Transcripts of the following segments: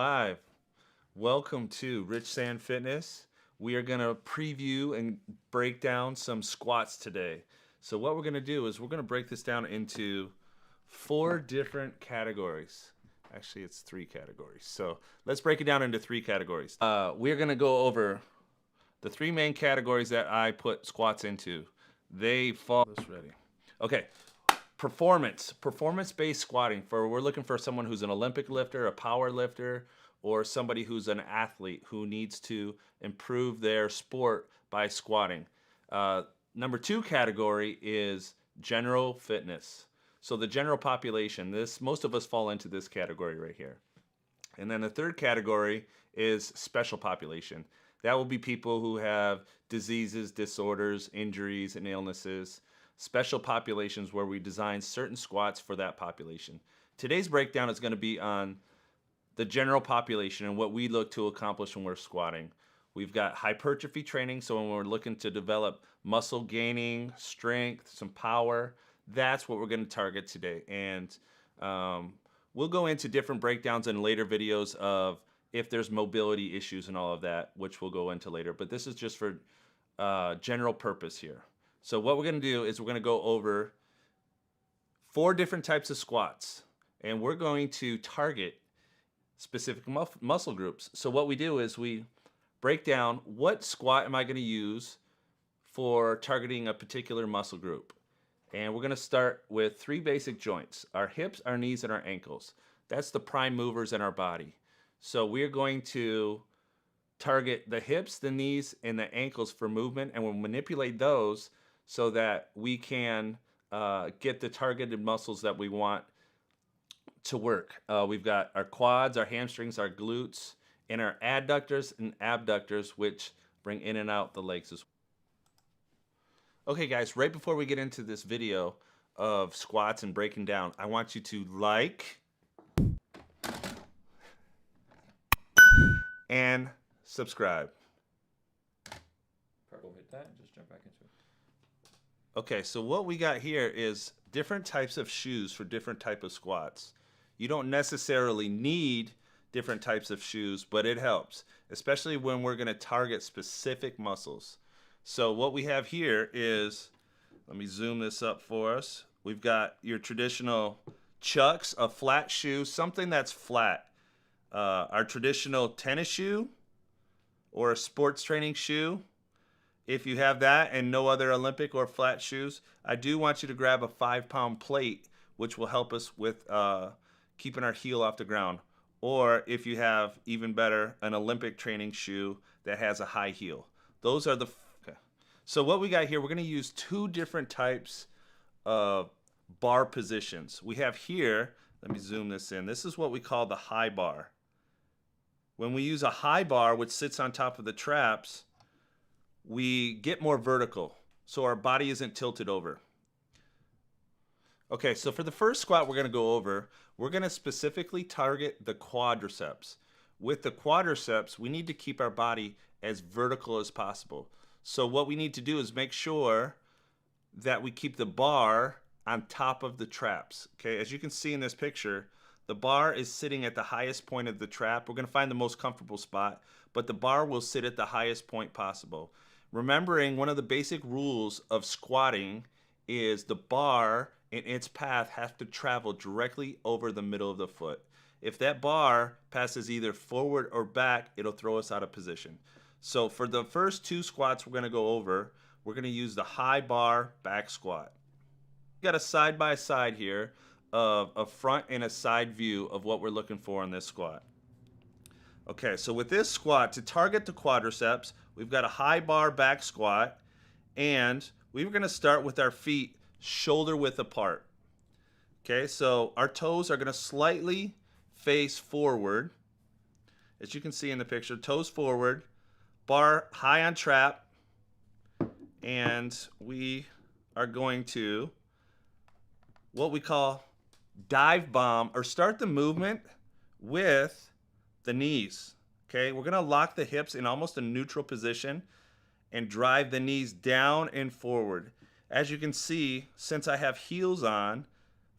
live. Welcome to Rich Sand Fitness. We are going to preview and break down some squats today. So what we're going to do is we're going to break this down into 4 different categories. Actually, it's 3 categories. So let's break it down into 3 categories. We're going to go over the 3 main categories that I put squats into. They fall. This ready. Okay. Performance-based squatting. We're looking for someone who's an Olympic lifter, a power lifter, or somebody who's an athlete who needs to improve their sport by squatting. Number 2 category is general fitness. So the general population, most of us fall into this category right here. And then the 3rd category is special population. That will be people who have diseases, disorders, injuries, and illnesses. Special populations where we design certain squats for that population. Today's breakdown is going to be on the general population and what we look to accomplish when we're squatting. We've got hypertrophy training, so when we're looking to develop muscle gaining, strength, some power, that's what we're going to target today. And we'll go into different breakdowns in later videos of if there's mobility issues and all of that, which we'll go into later. But this is just for general purpose here. So what we're going to do is we're going to go over 4 different types of squats, and we're going to target specific muscle groups. So what we do is we break down what squat am I going to use for targeting a particular muscle group. And we're going to start with 3 basic joints: our hips, our knees, and our ankles. That's the prime movers in our body. So we're going to target the hips, the knees, and the ankles for movement, and we'll manipulate those so that we can get the targeted muscles that we want to work. We've got our quads, our hamstrings, our glutes, and our adductors and abductors, which bring in and out the legs as well. Okay guys, right before we get into this video of squats and breaking down, I want you to like and subscribe. Purple, hit that and just jump back into it. Okay, so what we got here is different types of shoes for different type of squats. You don't necessarily need different types of shoes, but it helps, especially when we're going to target specific muscles. So what we have here is, let me zoom this up for us. We've got your traditional Chucks, a flat shoe, something that's flat. Our traditional tennis shoe or a sports training shoe. If you have that and no other Olympic or flat shoes, I do want you to grab a 5-pound plate, which will help us with keeping our heel off the ground. Or if you have, even better, an Olympic training shoe that has a high heel. Those are the... Okay. So what we got here, we're going to use 2 different types of bar positions. We have here, let me zoom this in. This is what we call the high bar. When we use a high bar, which sits on top of the traps, we get more vertical, so our body isn't tilted over. Okay, so for the first squat we're going to go over, we're going to specifically target the quadriceps. With the quadriceps, we need to keep our body as vertical as possible. So what we need to do is make sure that we keep the bar on top of the traps. Okay, as you can see in this picture, the bar is sitting at the highest point of the trap. We're going to find the most comfortable spot, but the bar will sit at the highest point possible. Remembering one of the basic rules of squatting is the bar in its path has to travel directly over the middle of the foot. If that bar passes either forward or back, it'll throw us out of position. So for the first 2 squats we're going to go over, we're going to use the high bar back squat. We've got a side-by-side here of a front and a side view of what we're looking for in this squat. Okay, so with this squat, to target the quadriceps, we've got a high bar back squat, and we're going to start with our feet shoulder width apart. Okay, so our toes are going to slightly face forward. As you can see in the picture, toes forward, bar high on trap, and we are going to what we call dive bomb, or start the movement with the knees. Okay, we're going to lock the hips in almost a neutral position and drive the knees down and forward. As you can see, since I have heels on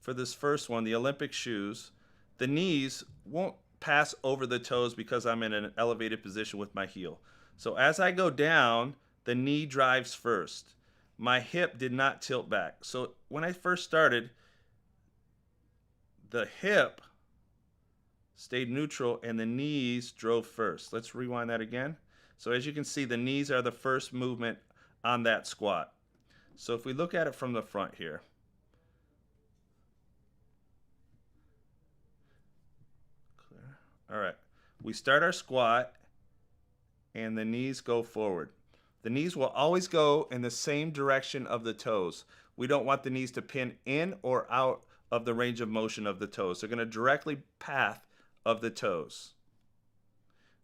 for this first one, the Olympic shoes, the knees won't pass over the toes because I'm in an elevated position with my heel. So as I go down, the knee drives first. My hip did not tilt back. So when I first started, the hip stayed neutral and the knees drove first. Let's rewind that again. So as you can see, the knees are the first movement on that squat. So if we look at it from the front here, clear. All right, we start our squat and the knees go forward. The knees will always go in the same direction of the toes. We don't want the knees to pin in or out of the range of motion of the toes. They're going to directly path of the toes.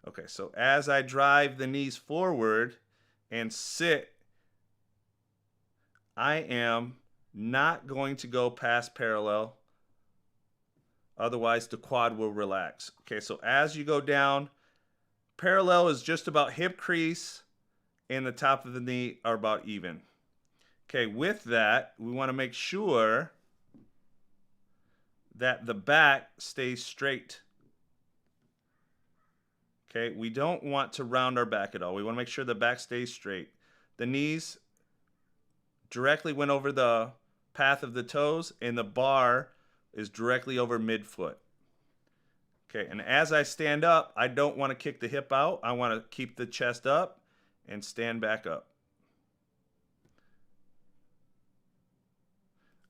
Okay, so as I drive the knees forward and sit, I am not going to go past parallel. Otherwise, the quad will relax. Okay, so as you go down, parallel is just about hip crease and the top of the knee are about even. Okay, with that, we want to make sure that the back stays straight. Okay, we don't want to round our back at all. We want to make sure the back stays straight. The knees directly went over the path of the toes, and the bar is directly over midfoot. Okay, and as I stand up, I don't want to kick the hip out. I want to keep the chest up and stand back up.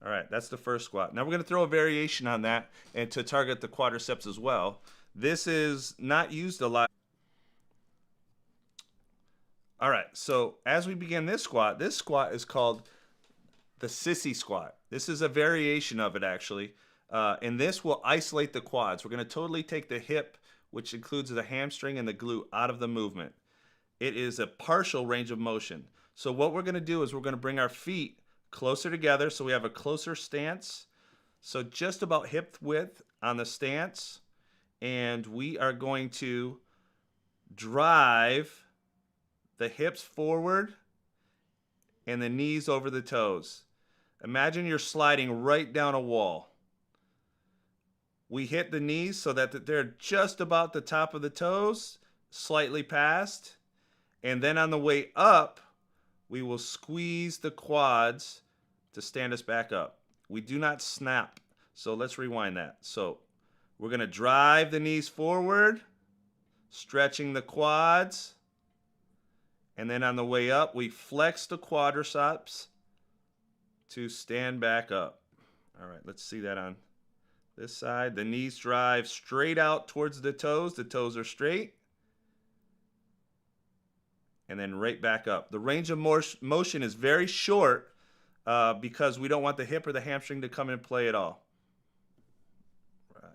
All right, that's the first squat. Now we're going to throw a variation on that and to target the quadriceps as well. This is not used a lot. All right, so as we begin this squat is called the sissy squat. This is a variation of it actually. And this will isolate the quads. We're going to totally take the hip, which includes the hamstring and the glute, out of the movement. It is a partial range of motion. So what we're going to do is we're going to bring our feet closer together so we have a closer stance. So just about hip width on the stance. And we are going to drive the hips forward and the knees over the toes. Imagine you're sliding right down a wall. We hit the knees so that they're just about the top of the toes, slightly past. And then on the way up, we will squeeze the quads to stand us back up. We do not snap. So let's rewind that. So we're going to drive the knees forward, stretching the quads. And then on the way up, we flex the quadriceps to stand back up. All right, let's see that on this side. The knees drive straight out towards the toes. The toes are straight. And then right back up. The range of motion is very short because we don't want the hip or the hamstring to come in play at all. Right.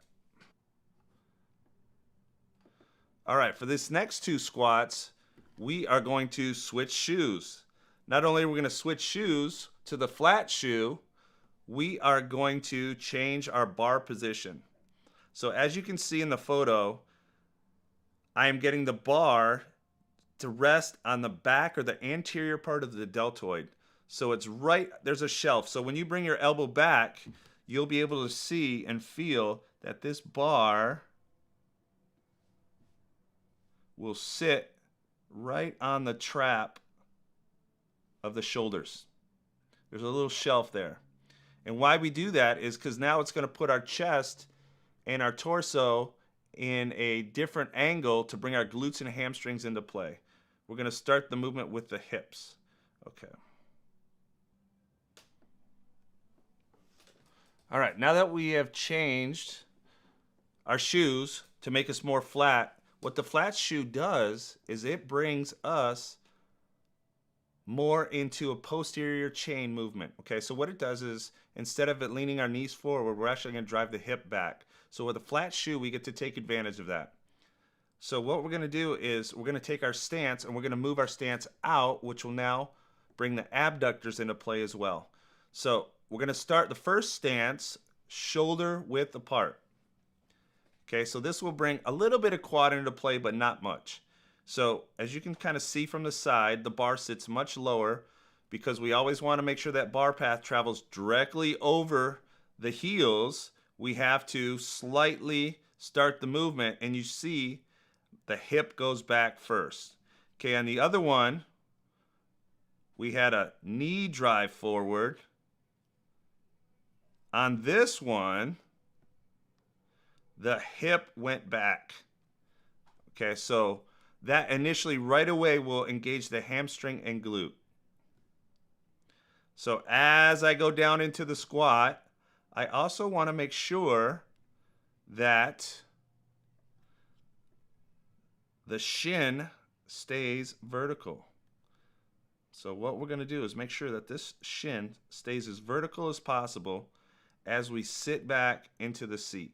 All right, for this next two squats, we are going to switch shoes. Not only are we going to switch shoes to the flat shoe, we are going to change our bar position. So as you can see in the photo, I am getting the bar to rest on the back or the anterior part of the deltoid. So it's right, there's a shelf. So when you bring your elbow back, you'll be able to see and feel that this bar will sit right on the trap of the shoulders. There's a little shelf there. And why we do that is because now it's going to put our chest and our torso in a different angle to bring our glutes and hamstrings into play. We're going to start the movement with the hips. Okay. All right, now that we have changed our shoes to make us more flat, what the flat shoe does is it brings us more into a posterior chain movement. Okay, so what it does is instead of it leaning our knees forward, we're actually going to drive the hip back. So with a flat shoe, we get to take advantage of that. So what we're going to do is we're going to take our stance and we're going to move our stance out, which will now bring the abductors into play as well. So we're going to start the first stance shoulder width apart. Okay, so this will bring a little bit of quad into play, but not much. So as you can kind of see from the side, the bar sits much lower because we always want to make sure that bar path travels directly over the heels. We have to slightly start the movement, and you see the hip goes back first. Okay, on the other one, we had a knee drive forward. On this one, the hip went back. Okay, so that initially right away will engage the hamstring and glute. So as I go down into the squat, I also want to make sure that the shin stays vertical. So what we're going to do is make sure that this shin stays as vertical as possible as we sit back into the seat.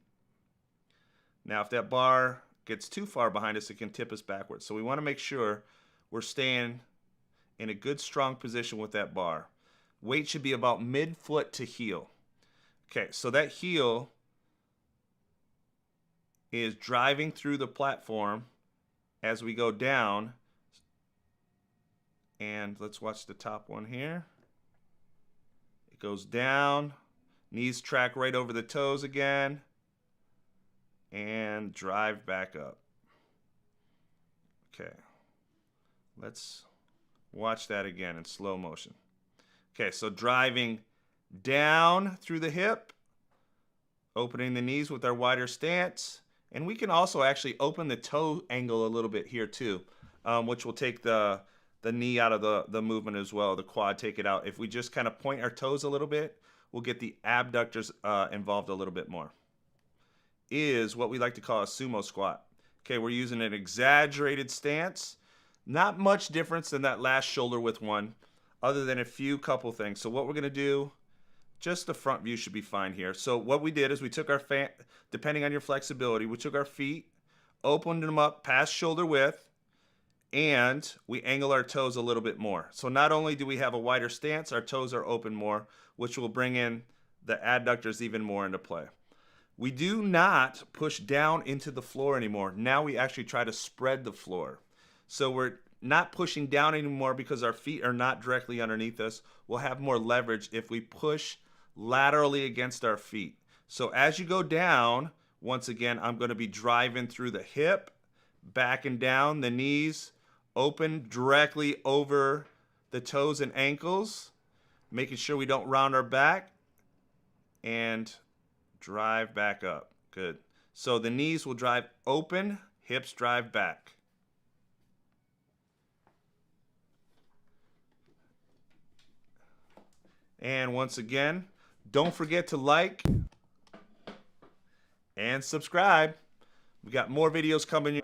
Now, if that bar gets too far behind us, it can tip us backwards. So we want to make sure we're staying in a good, strong position with that bar. Weight should be about mid-foot to heel. Okay, so that heel is driving through the platform as we go down. And let's watch the top one here. It goes down, knees track right over the toes again, and drive back up. Okay, let's watch that again in slow motion. Okay, so driving down through the hip, opening the knees with our wider stance, and we can also actually open the toe angle a little bit here too, which will take the knee out of the movement as well, the quad, take it out. If we just kind of point our toes a little bit, we'll get the abductors involved a little bit more. Is what we like to call a sumo squat. Okay, we're using an exaggerated stance. Not much difference than that last shoulder width one, other than a few couple things. So what we're going to do, just the front view should be fine here. So what we did is we took our, depending on your flexibility, we took our feet, opened them up past shoulder width, and we angle our toes a little bit more. So not only do we have a wider stance, our toes are open more, which will bring in the adductors even more into play. We do not push down into the floor anymore. Now we actually try to spread the floor. So we're not pushing down anymore because our feet are not directly underneath us. We'll have more leverage if we push laterally against our feet. So as you go down, once again, I'm going to be driving through the hip, back and down, the knees open directly over the toes and ankles, making sure we don't round our back, and drive back up. Good. So the knees will drive open, hips drive back. And once again, don't forget to like and subscribe. We got more videos coming.